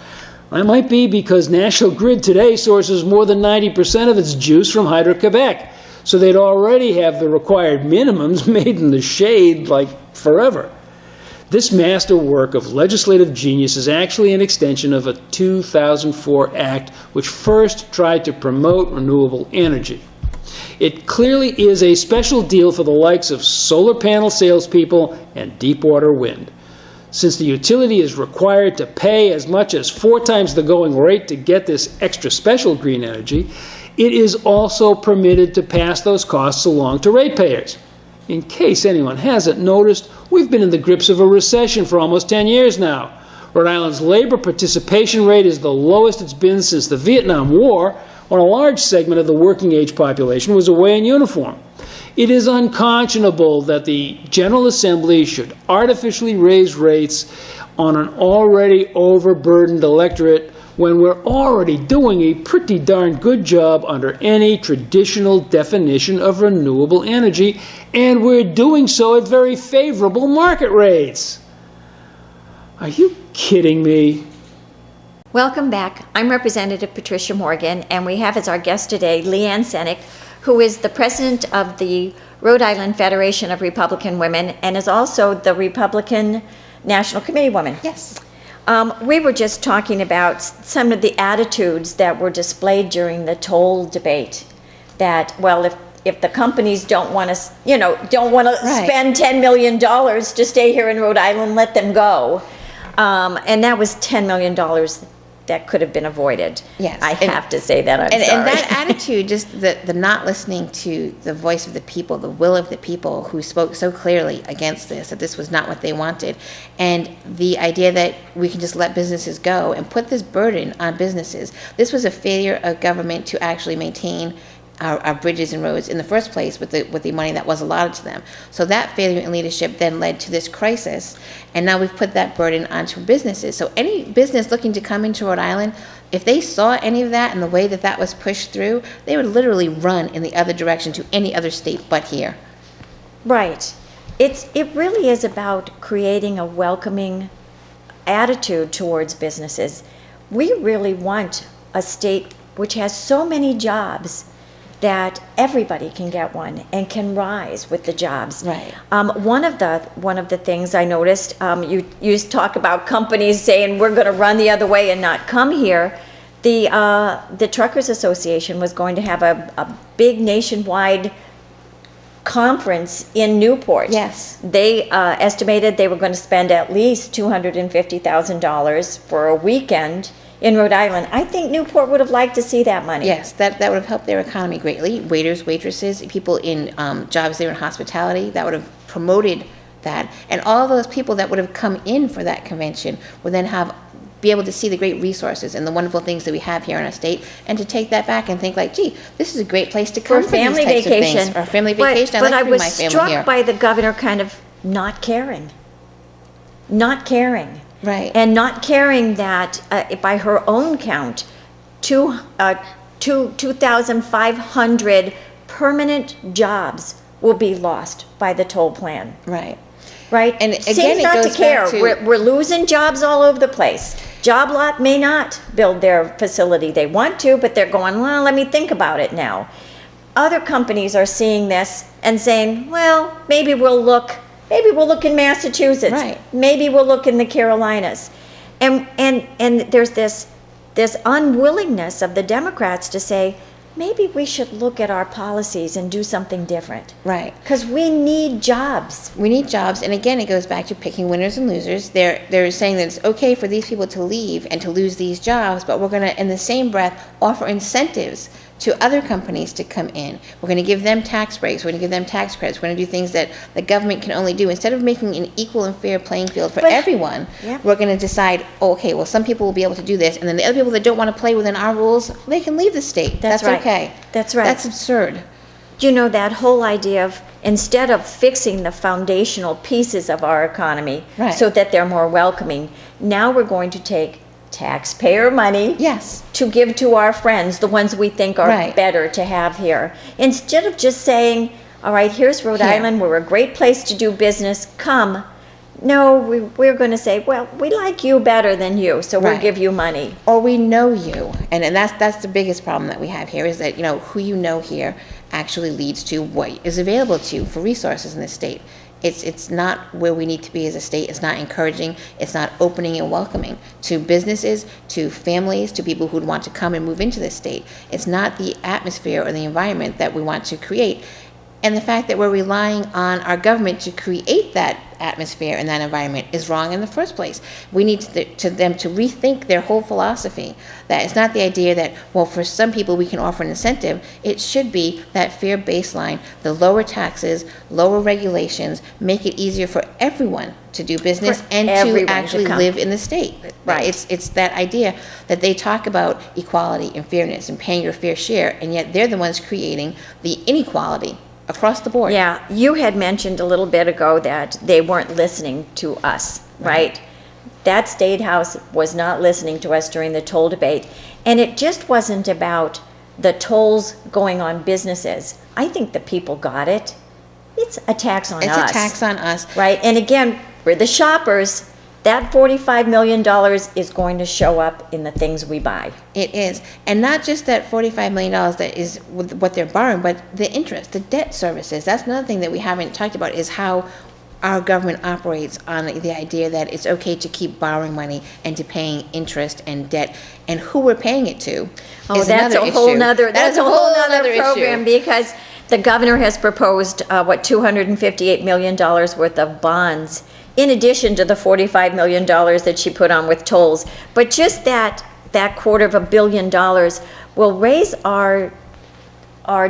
That might be because National Grid today sources more than 90% of its juice from Hydro-Quebec, so they'd already have the required minimums made in the shade like forever. This masterwork of legislative genius is actually an extension of a 2004 act which first tried to promote renewable energy. It clearly is a special deal for the likes of solar panel salespeople and deep-water wind. Since the utility is required to pay as much as 4 times the going rate to get this extra special green energy, it is also permitted to pass those costs along to ratepayers. In case anyone hasn't noticed, we've been in the grips of a recession for almost 10 years now. Rhode Island's labor participation rate is the lowest it's been since the Vietnam War, when a large segment of the working-age population was away in uniform. It is unconscionable that the General Assembly should artificially raise rates on an already overburdened electorate when we're already doing a pretty darn good job under any traditional definition of renewable energy, and we're doing so at very favorable market rates? Are you kidding me? Welcome back. I'm Representative Patricia Morgan, and we have as our guest today Leanne Senniok, who is the president of the Rhode Island Federation of Republican Women and is also the Republican National Committeewoman. Yes. We were just talking about some of the attitudes that were displayed during the toll debate. That, well, if the companies don't want to, don't want to spend $10 million to stay here in Rhode Island, let them go. And that was $10 million that could have been avoided. Yes. I have to say that. I'm sorry. And that attitude, just the not listening to the voice of the people, the will of the people who spoke so clearly against this, that this was not what they wanted. And the idea that we can just let businesses go and put this burden on businesses. This was a failure of government to actually maintain our bridges and roads in the first place with the money that was allotted to them. So that failure in leadership then led to this crisis, and now we've put that burden onto businesses. So any business looking to come into Rhode Island, if they saw any of that and the way that that was pushed through, they would literally run in the other direction to any other state but here. Right. It really is about creating a welcoming attitude towards businesses. We really want a state which has so many jobs that everybody can get one and can rise with the jobs. Right. One of the things I noticed, you talk about companies saying we're going to run the other way and not come here. The Truckers Association was going to have a big nationwide conference in Newport. Yes. They estimated they were going to spend at least $250,000 for a weekend in Rhode Island. I think Newport would have liked to see that money. Yes, that would have helped their economy greatly. Waiters, waitresses, people in jobs there in hospitality, that would have promoted that. And all those people that would have come in for that convention would then be able to see the great resources and the wonderful things that we have here in our state, and to take that back and think like, gee, this is a great place to come for family these types vacation. Of things. Or family vacation. But I was my family struck here. by the governor kind of not caring. Right. And not caring that, by her own count, 2,500 permanent jobs will be lost by the toll plan. Right. Right? And again, seems it not goes to care. back to- We're losing jobs all over the place. Job Lot may not build their facility. They want to, but they're going, well, let me think about it now. Other companies are seeing this and saying, well, maybe we'll look in Massachusetts. Right. Maybe we'll look in the Carolinas. And there's this unwillingness of the Democrats to say, maybe we should look at our policies and do something different. Right. Because we need jobs. We need jobs, and again, it goes back to picking winners and losers. They're saying that it's okay for these people to leave and to lose these jobs, but we're going to, in the same breath, offer incentives to other companies to come in. We're going to give them tax breaks. We're going to give them tax credits. We're going to do things that the government can only do. Instead of making an equal and fair playing field for everyone, we're going to decide, okay, well, some people will be able to do this, and then the other people that don't want to play within our rules, they can leave the state. That's right. Okay. That's right. That's absurd. You know, that whole idea of, instead of fixing the foundational pieces of our economy so that they're more welcoming, now we're going to take taxpayer money to give to our friends, the ones we think are better to have here. Instead of just saying, all right, here's Rhode Island, we're a great place to do business, come. No, we're going to say, well, we like you better than you, so we'll give you money. Or we know you. And that's the biggest problem that we have here, is that, who you know here actually leads to what is available to you for resources in this state. It's not where we need to be as a state. It's not encouraging. It's not opening and welcoming to businesses, to families, to people who'd want to come and move into this state. It's not the atmosphere or the environment that we want to create. And the fact that we're relying on our government to create that atmosphere and that environment is wrong in the first place. We need them to rethink their whole philosophy. That it's not the idea that, well, for some people we can offer an incentive. It should be that fair baseline, the lower taxes, lower regulations, make it easier for everyone to do business and to actually live in the state. Right. It's that idea that they talk about equality and fairness and paying your fair share, and yet they're the ones creating the inequality across the board. Yeah, you had mentioned a little bit ago that they weren't listening to us, right? that state house was not listening to us during the toll debate. And it just wasn't about the tolls going on businesses. I think the people got it. It's a tax on us. It's a tax on us. Right? And again, for the shoppers, that $45 million is going to show up in the things we buy. It is. And not just that $45 million that is what they're borrowing, but the interest, the debt services. That's another thing that we haven't talked about, is how our government operates on the idea that it's okay to keep borrowing money and to paying interest and debt, and who we're paying it to. Oh, that's a whole nother program, because the governor has proposed, $258 million worth of bonds, in addition to the $45 million that she put on with tolls. But just that $250 million will raise our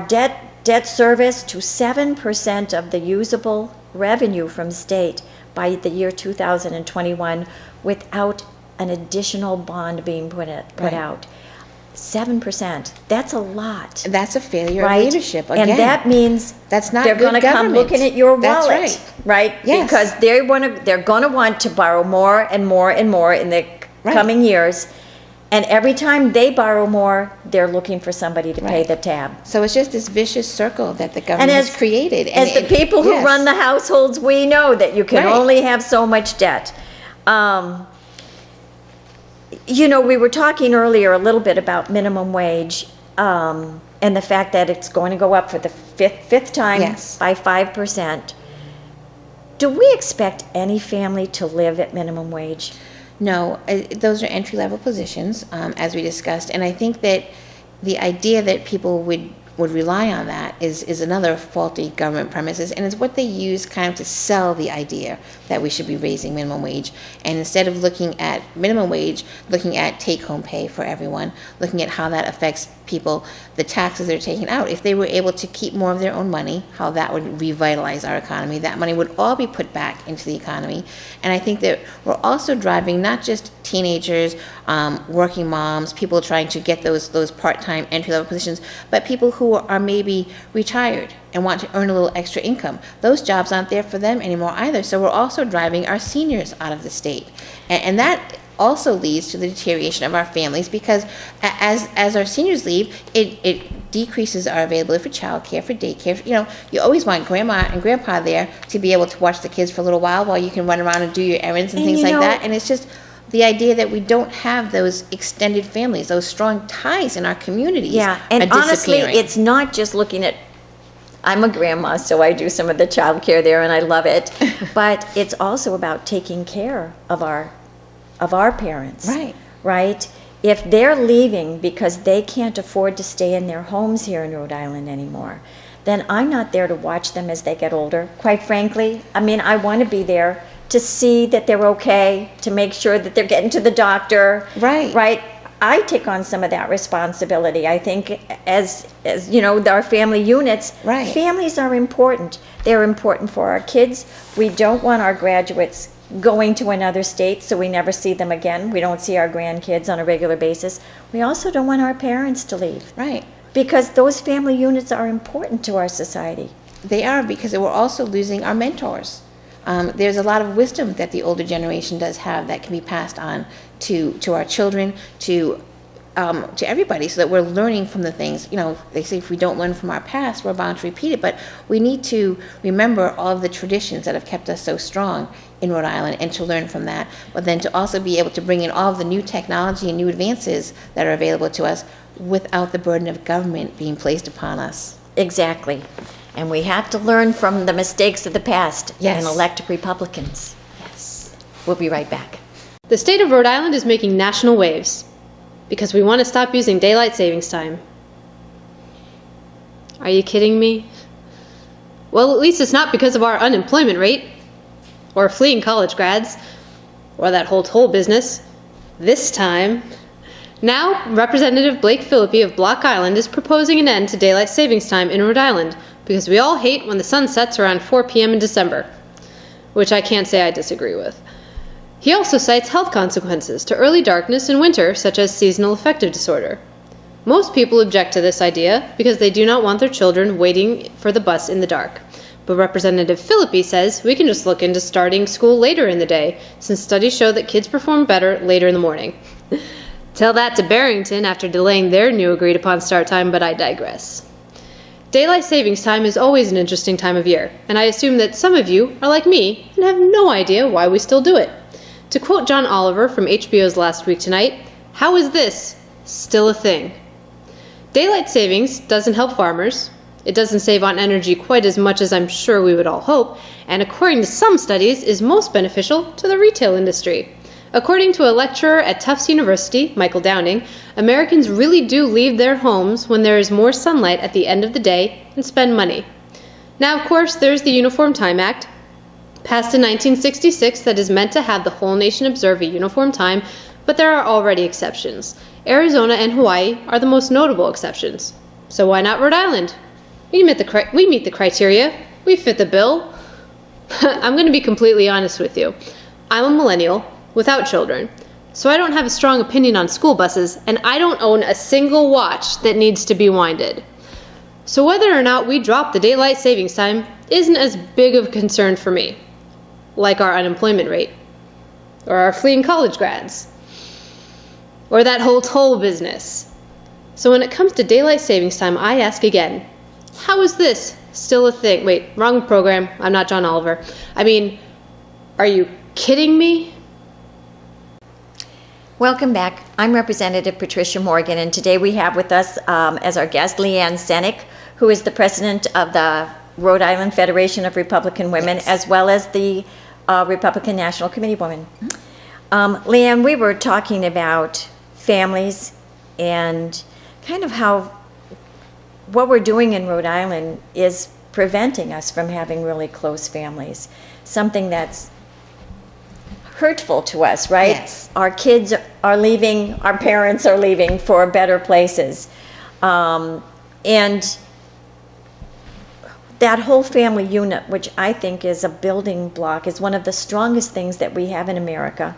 debt service to 7% of the usable revenue from state by the year 2021 without an additional bond being put out. 7%. That's a lot. That's a failure right? of leadership. Again, and that means that's not they're going to come looking at your wallet, That's right? Yes. Because they're going to want to borrow more and more and more in the coming years. And every time they borrow more, they're looking for somebody to pay the tab. So it's just this vicious circle that the government has created. As the people who run the households, we know that you can only have so much debt. We were talking earlier a little bit about minimum wage and the fact that it's going to go up for the fifth time by 5%. Do we expect any family to live at minimum wage? No, those are entry-level positions, as we discussed, and I think that the idea that people would rely on that is another faulty government premises, and it's what they use kind of to sell the idea that we should be raising minimum wage. And instead of looking at minimum wage, looking at take-home pay for everyone, looking at how that affects people, the taxes they're taking out. If they were able to keep more of their own money, how that would revitalize our economy. That money would all be put back into the economy. And I think that we're also driving not just teenagers, working moms, people trying to get those part-time entry-level positions, but people who are maybe retired and want to earn a little extra income. Those jobs aren't there for them anymore either. So we're also driving our seniors out of the state. And that also leads to the deterioration of our families, because as our seniors leave, it decreases our availability for childcare, for daycare. You always want grandma and grandpa there to be able to watch the kids for a little while you can run around and do your errands and things like that. And it's just the idea that we don't have those extended families, those strong ties in our communities. Yeah, and honestly, it's not just looking at, I'm a grandma, so I do some of the child care there and I love it, but it's also about taking care of our parents. Right? If they're leaving because they can't afford to stay in their homes here in Rhode Island anymore, then I'm not there to watch them as they get older. Quite frankly, I want to be there to see that they're okay, to make sure that they're getting to the doctor. Right? I take on some of that responsibility. I think as our family units, families are important. They're important for our kids. We don't want our graduates going to another state so we never see them again. We don't see our grandkids on a regular basis. We also don't want our parents to leave. Because those family units are important to our society. They are, because we're also losing our mentors. There's a lot of wisdom that the older generation does have that can be passed on to our children, to everybody, so that we're learning from the things. They say if we don't learn from our past, we're bound to repeat it. But we need to remember all of the traditions that have kept us so strong in Rhode Island and to learn from that. But then to also be able to bring in all of the new technology and new advances that are available to us without the burden of government being placed upon us. Exactly. And we have to learn from the mistakes of the past and elect Republicans. We'll be right back. The state of Rhode Island is making national waves because we want to stop using daylight savings time. Are you kidding me? Well, at least it's not because of our unemployment rate, or fleeing college grads, or that whole toll business. This time. Now, Representative Blake Philippi of Block Island is proposing an end to daylight savings time in Rhode Island because we all hate when the sun sets around 4 p.m. in December, which I can't say I disagree with. He also cites health consequences to early darkness in winter, such as seasonal affective disorder. Most people object to this idea because they do not want their children waiting for the bus in the dark. But Representative Philippi says we can just look into starting school later in the day, since studies show that kids perform better later in the morning. Tell that to Barrington after delaying their new agreed-upon start time, but I digress. Daylight savings time is always an interesting time of year, and I assume that some of you are like me and have no idea why we still do it. To quote John Oliver from HBO's Last Week Tonight, "How is this still a thing?" Daylight savings doesn't help farmers. It doesn't save on energy quite as much as I'm sure we would all hope, and according to some studies, is most beneficial to the retail industry. According to a lecturer at Tufts University, Michael Downing, Americans really do leave their homes when there is more sunlight at the end of the day and spend money. Now, of course, there's the Uniform Time Act, passed in 1966, that is meant to have the whole nation observe a uniform time, but there are already exceptions. Arizona and Hawaii are the most notable exceptions. So why not Rhode Island? We meet the criteria. We fit the bill. I'm going to be completely honest with you. I'm a millennial without children, so I don't have a strong opinion on school buses, and I don't own a single watch that needs to be winded. So whether or not we drop the daylight savings time isn't as big of a concern for me, like our unemployment rate, or our fleeing college grads, or that whole toll business. So when it comes to daylight savings time, I ask again, how is this still a thing? Wait, wrong program. I'm not John Oliver. I mean, are you kidding me? Welcome back. I'm Representative Patricia Morgan, and today we have with us as our guest Leanne Senniok, who is the president of the Rhode Island Federation of Republican Women, as well as the Republican National Committeewoman. Leanne, we were talking about families and kind of how what we're doing in Rhode Island is preventing us from having really close families, something that's hurtful to us, right? Yes. Our kids are leaving, our parents are leaving for better places. And that whole family unit, which I think is a building block, is one of the strongest things that we have in America,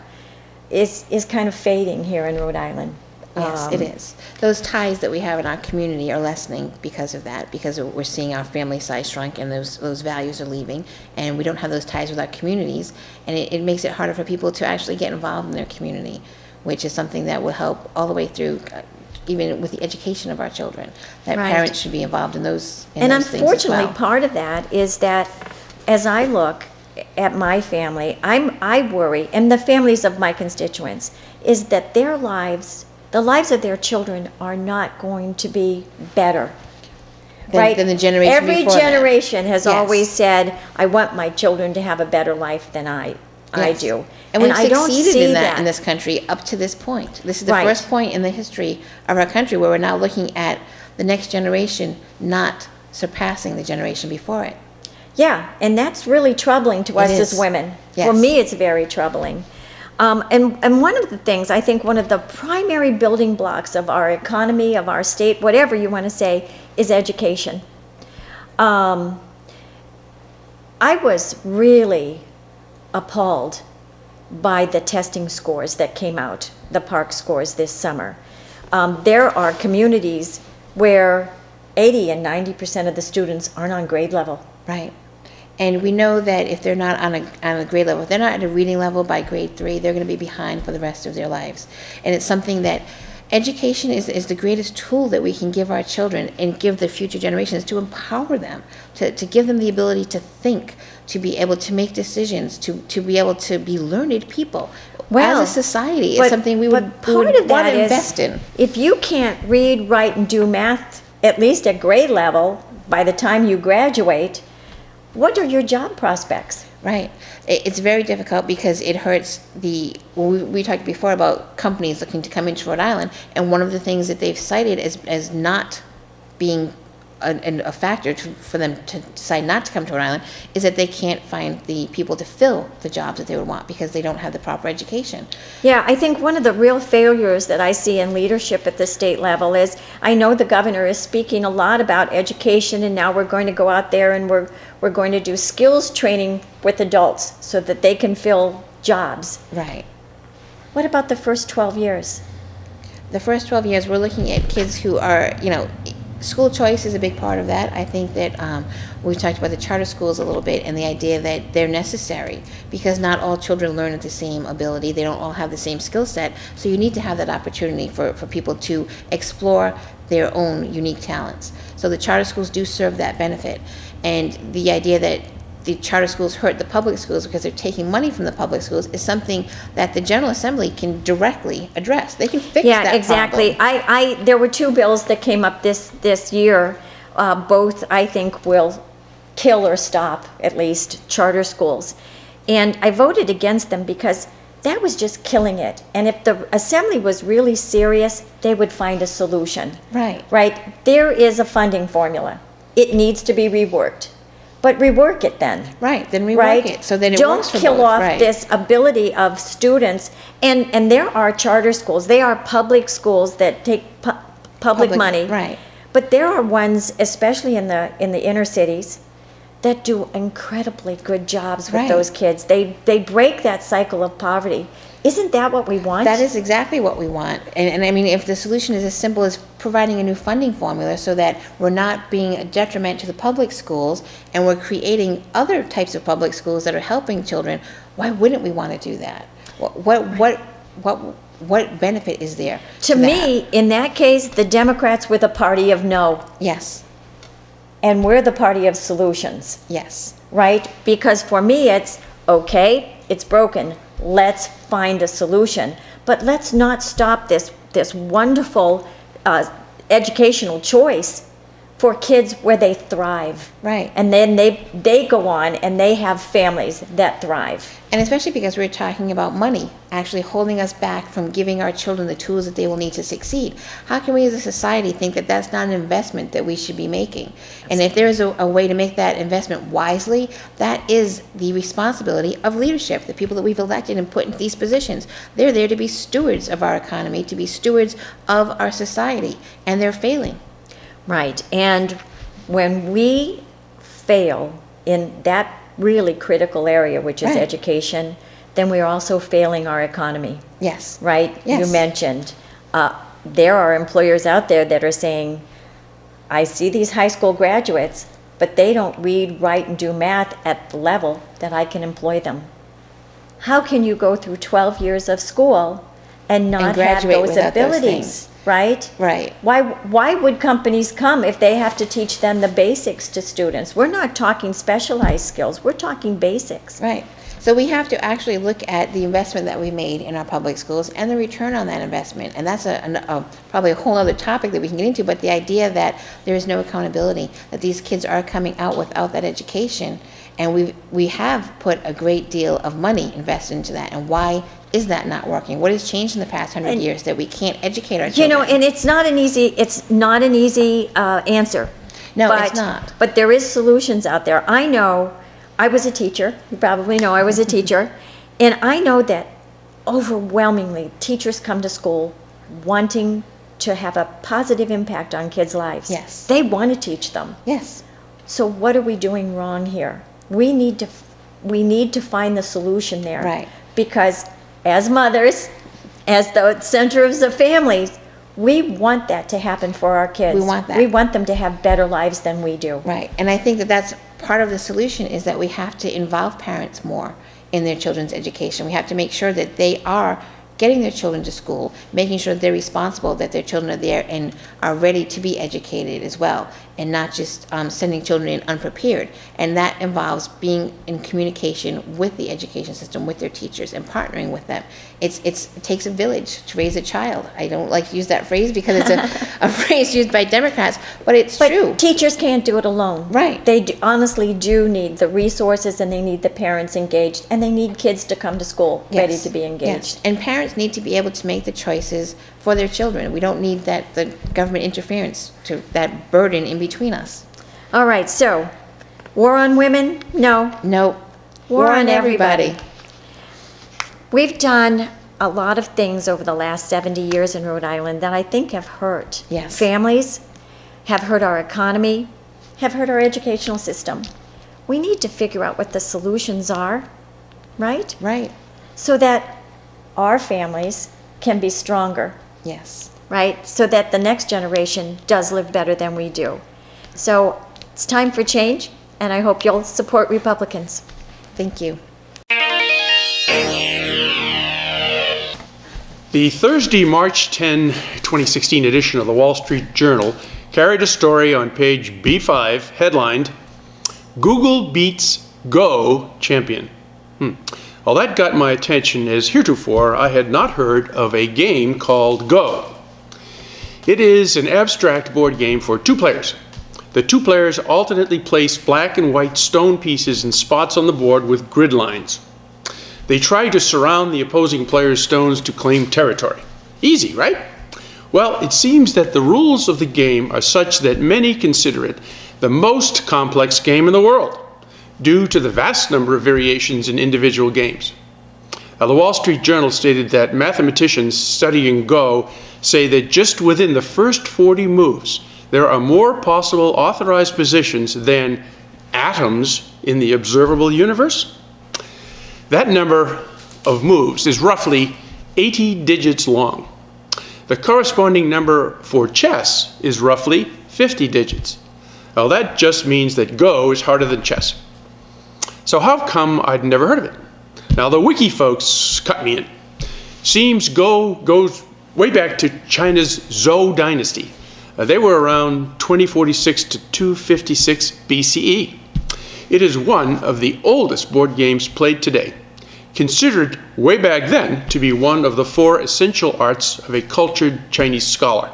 is kind of fading here in Rhode Island. Yes, it is. Those ties that we have in our community are lessening because of that, because we're seeing our family size shrunk and those values are leaving, and we don't have those ties with our communities, and it makes it harder for people to actually get involved in their community, which is something that will help all the way through, even with the education of our children. That Right. parents should be involved in those And things as unfortunately, well. part of that is that as I look at my family, I worry, and the families of my constituents, is that their lives, the lives of their children, are not going to be better. Right? Than the generation Every before that. generation has Yes. always said, I want my children to have a better life than I Yes. do. And we've I don't succeeded see in that in this country up to this point. This is the Right. first point in the history of our country where we're now looking at the next generation not surpassing the generation before it. Yeah, and that's really troubling to us as is. women. Yes. For me, it's very troubling. And one of the things, I think one of the primary building blocks of our economy, of our state, whatever you want to say, is education. I was really appalled by the testing scores that came out, the PARCC scores this summer. There are communities where 80 and 90% of the students aren't on grade level. Right. And we know that if they're not on a grade level, if they're not at a reading level by grade 3, they're going to be behind for the rest of their lives. And it's something that education is the greatest tool that we can give our children and give the future generations, to empower them, to give them the ability to think, to be able to make decisions, to be able to be learned people. Well, as a society, it's but- something we but would part of want that to is, invest in. If you can't read, write, and do math, at least at grade level, by the time you graduate, what are your job prospects? Right. It's very difficult because it hurts we talked before about companies looking to come into Rhode Island, and one of the things that they've cited as not being a factor for them to decide not to come to Rhode Island is that they can't find the people to fill the jobs that they would want because they don't have the proper education. Yeah, I think one of the real failures that I see in leadership at the state level is, I know the governor is speaking a lot about education, and now we're going to go out there and we're going to do skills training with adults so that they can fill jobs. Right. What about the first 12 years? The first 12 years, we're looking at kids who are, school choice is a big part of that. I think that we've talked about the charter schools a little bit and the idea that they're necessary because not all children learn at the same ability. They don't all have the same skill set. So you need to have that opportunity for people to explore their own unique talents. So the charter schools do serve that benefit. And the idea that the charter schools hurt the public schools because they're taking money from the public schools is something that the General Assembly can directly address. They can fix that exactly. problem. There were two bills that came up this year. Both, I think, will kill or stop, at least, charter schools. And I voted against them because that was just killing it. And if the Assembly was really serious, they would find a solution. Right. Right? There is a funding formula. It needs to be reworked. But rework it then. Right, then rework Right? it so that it Don't works for kill both. off Right. this ability of students. And there are charter schools. They are public schools that take public money. Right. But there are ones, especially in the inner cities, that do incredibly good jobs with Right. those kids. They break that cycle of poverty. Isn't that what we want? That is exactly what we want. And I mean, if the solution is as simple as providing a new funding formula so that we're not being a detriment to the public schools and we're creating other types of public schools that are helping children, why wouldn't we want to do that? What benefit is there? To me, in that case, the Democrats were the party of no, Yes, and we're the party of solutions. yes, Right? Because for me, it's okay, it's broken. Let's find a solution. But let's not stop this wonderful educational choice for kids where they thrive. right. And then they go on and they have families that thrive. And especially because we're talking about money actually holding us back from giving our children the tools that they will need to succeed. How can we as a society think that that's not an investment that we should be making? And if there is a way to make that investment wisely, that is the responsibility of leadership, the people that we've elected and put in these positions. They're there to be stewards of our economy, to be stewards of our society, and they're failing. Right. And when we fail in that really critical area, which is Right. education, then we're also failing our economy. Yes. Right? Yes. You mentioned there are employers out there that are saying, I see these high school graduates, but they don't read, write, and do math at the level that I can employ them. How can you go through 12 years of school and not have graduate those without those abilities? things. Right? Right. Why would companies come if they have to teach them the basics to students? We're not talking specialized skills. We're talking basics. Right. So we have to actually look at the investment that we made in our public schools and the return on that investment. And that's probably a whole other topic that we can get into, but the idea that there is no accountability, that these kids are coming out without that education, and we have put a great deal of money invested into that. And why is that not working? What has changed in the past 100 years that we can't educate our children? You know, and it's not an easy answer. No, but, it's not. But there is solutions out there. I know, I was a teacher. You probably know I was a teacher. And I know that overwhelmingly teachers come to school wanting to have a positive impact on kids' lives. Yes. They want to teach them. Yes. So what are we doing wrong here? We need to find the solution there. Right. Because as mothers, as the center of the families, we want that to happen for our kids. We want that. We want them to have better lives than we do. Right. And I think that that's part of the solution, is that we have to involve parents more in their children's education. We have to make sure that they are getting their children to school, making sure that they're responsible, that their children are there and are ready to be educated as well, and not just sending children in unprepared. And that involves being in communication with the education system, with their teachers, and partnering with them. It takes a village to raise a child. I don't like to use that phrase because it's a phrase used by Democrats, but it's true. Teachers can't do it alone. Right. They honestly do need the resources, and they need the parents engaged, and they need kids to come to school ready Yes. to be engaged. Yes. And parents need to be able to make the choices for their children. We don't need the government interference, that burden in between us. All right, so war on women? No. No. War on everybody. We've done a lot of things over the last 70 years in Rhode Island that I think have hurt Yes. families, have hurt our economy, have hurt our educational system. We need to figure out what the solutions are, right? Right. So that our families can be stronger Yes. right? So that the next generation does live better than we do. So it's time for change, and I hope you'll support Republicans. Thank you. The Thursday, March 10, 2016 edition of the Wall Street Journal carried a story on page B5 headlined, Google Beats Go Champion. Well, that got my attention as heretofore I had not heard of a game called Go. It is an abstract board game for two players. The two players alternately place black and white stone pieces in spots on the board with grid lines. They try to surround the opposing player's stones to claim territory. Easy, right? Well, it seems that the rules of the game are such that many consider it the most complex game in the world, due to the vast number of variations in individual games. Now, the Wall Street Journal stated that mathematicians studying Go say that just within the first 40 moves, there are more possible authorized positions than atoms in the observable universe. That number of moves is roughly 80 digits long. The corresponding number for chess is roughly 50 digits. Now, that just means that Go is harder than chess. So how come I'd never heard of it? Now, the wiki folks cut me in. Seems Go goes way back to China's Zhou dynasty. They were around 2046 to 256 BCE. It is one of the oldest board games played today, considered way back then to be one of the four essential arts of a cultured Chinese scholar.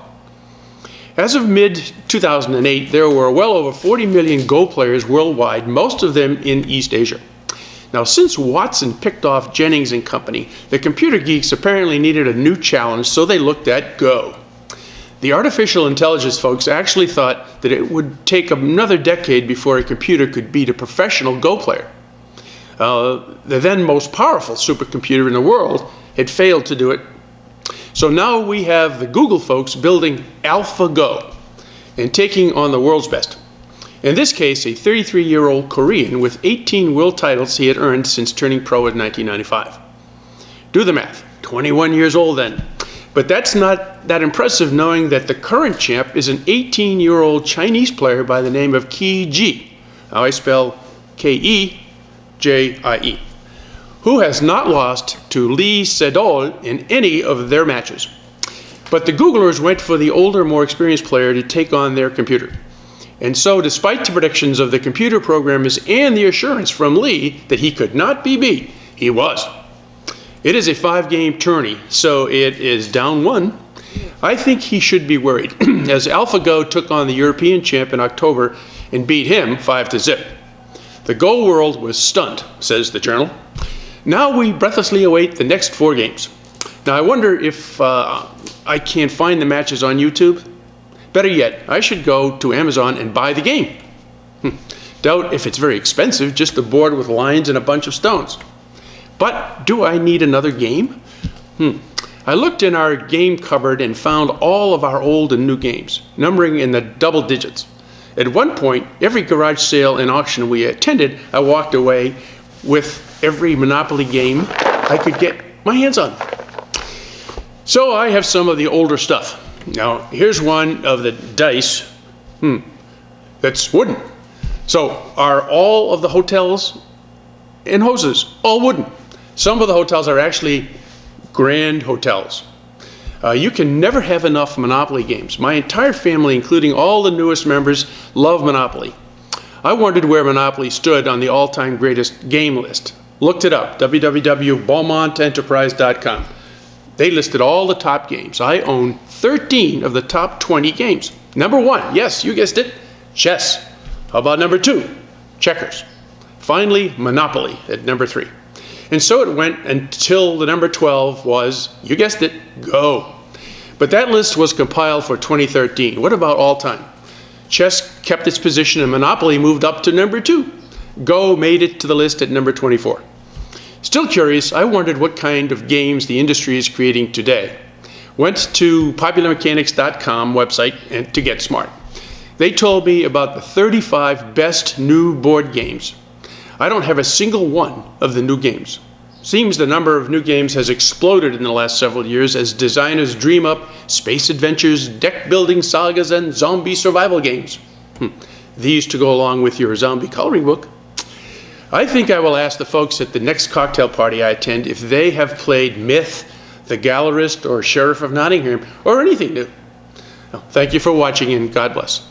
As of mid-2008, there were well over 40 million Go players worldwide, most of them in East Asia. Now, since Watson picked off Jennings and Company, the computer geeks apparently needed a new challenge, so they looked at Go. The artificial intelligence folks actually thought that it would take another decade before a computer could beat a professional Go player. The then most powerful supercomputer in the world had failed to do it. So now we have the Google folks building AlphaGo and taking on the world's best. In this case, a 33-year-old Korean with 18 world titles he had earned since turning pro in 1995. Do the math, 21 years old then. But that's not that impressive, knowing that the current champ is an 18-year-old Chinese player by the name of Qi Ji. Now I spell K-E-J-I-E. Who has not lost to Lee Sedol in any of their matches. But the Googlers went for the older, more experienced player to take on their computer. And so, despite the predictions of the computer programmers and the assurance from Lee that he could not be beat, he was. It is a 5-game tourney, so it is down 1. I think he should be worried, as AlphaGo took on the European champ in October and beat him 5-0. The Go world was stunned, says the journal. Now we breathlessly await the next 4 games. Now I wonder if I can find the matches on YouTube. Better yet, I should go to Amazon and buy the game. Doubt if it's very expensive, just a board with lines and a bunch of stones. But do I need another game? I looked in our game cupboard and found all of our old and new games, numbering in the double digits. At one point, every garage sale and auction we attended, I walked away with every Monopoly game I could get my hands on. So I have some of the older stuff. Now, here's one of the dice that's wooden. So are all of the hotels and houses all wooden? Some of the hotels are actually grand hotels. You can never have enough Monopoly games. My entire family, including all the newest members, love Monopoly. I wondered where Monopoly stood on the all-time greatest game list. Looked it up, www.beaumontenterprise.com. They listed all the top games. I own 13 of the top 20 games. Number 1, yes, you guessed it, chess. How about number 2? Checkers. Finally, Monopoly at number 3. And so it went until the number 12 was, you guessed it, Go. But that list was compiled for 2013. What about all time? Chess kept its position and Monopoly moved up to number 2. Go made it to the list at number 24. Still curious, I wondered what kind of games the industry is creating today. Went to popularmechanics.com website and to get smart. They told me about the 35 best new board games. I don't have a single one of the new games. Seems the number of new games has exploded in the last several years as designers dream up space adventures, deck-building sagas, and zombie survival games. These to go along with your zombie coloring book. I think I will ask the folks at the next cocktail party I attend if they have played Myth, The Gallerist, or Sheriff of Nottingham, or anything new. Thank you for watching, and God bless.